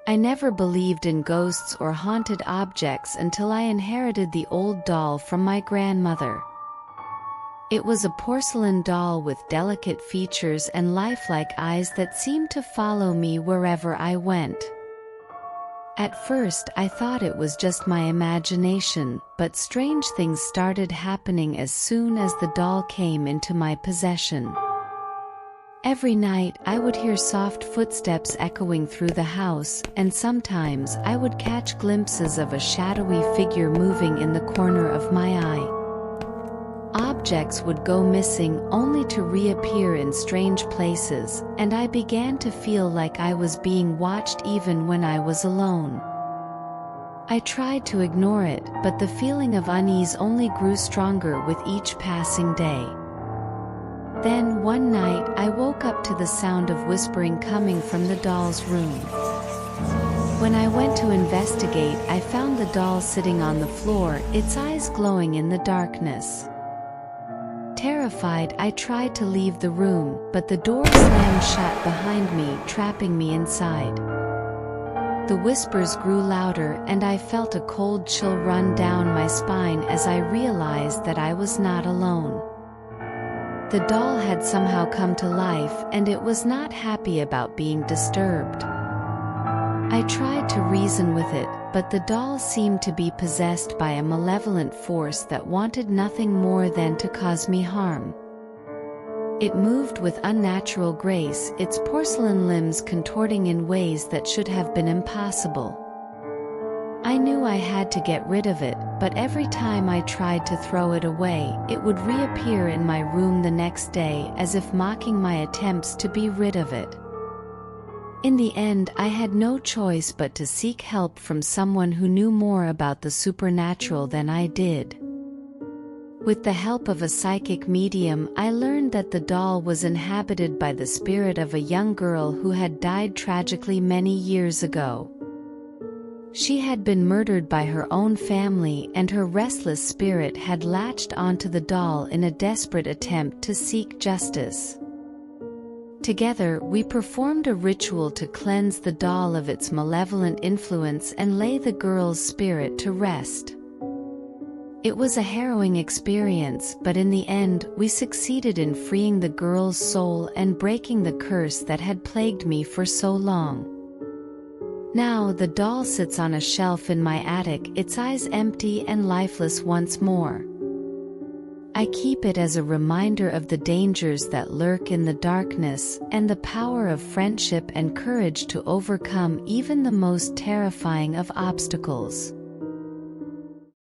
I never believed in ghosts or haunted objects until I inherited the old doll from my grandmother. It was a porcelain doll with delicate features and lifelike eyes that seemed to follow me wherever I went. At first I thought it was just my imagination, but strange things started happening as soon as the doll came into my possession. Every night I would hear soft footsteps echoing through the house, and sometimes I would catch glimpses of a shadowy figure moving in the corner of my eye. Objects would go missing only to reappear in strange places, and I began to feel like I was being watched even when I was alone. I tried to ignore it, but the feeling of unease only grew stronger with each passing day. Then one night I woke up to the sound of whispering coming from the doll's room. When I went to investigate, I found the doll sitting on the floor, its eyes glowing in the darkness. Terrified, I tried to leave the room, but the door slammed shut behind me, trapping me inside. The whispers grew louder, and I felt a cold chill run down my spine as I realized that I was not alone. The doll had somehow come to life, and it was not happy about being disturbed. I tried to reason with it, but the doll seemed to be possessed by a malevolent force that wanted nothing more than to cause me harm. It moved with unnatural grace, its porcelain limbs contorting in ways that should have been impossible. I knew I had to get rid of it, but every time I tried to throw it away, it would reappear in my room the next day as if mocking my attempts to be rid of it. In the end, I had no choice but to seek help from someone who knew more about the supernatural than I did. With the help of a psychic medium, I learned that the doll was inhabited by the spirit of a young girl who had died tragically many years ago. She had been murdered by her own family, and her restless spirit had latched onto the doll in a desperate attempt to seek justice. Together, we performed a ritual to cleanse the doll of its malevolent influence and lay the girl's spirit to rest. It was a harrowing experience, but in the end, we succeeded in freeing the girl's soul and breaking the curse that had plagued me for so long. Now the doll sits on a shelf in my attic, its eyes empty and lifeless once more. I keep it as a reminder of the dangers that lurk in the darkness, and the power of friendship and courage to overcome even the most terrifying of obstacles.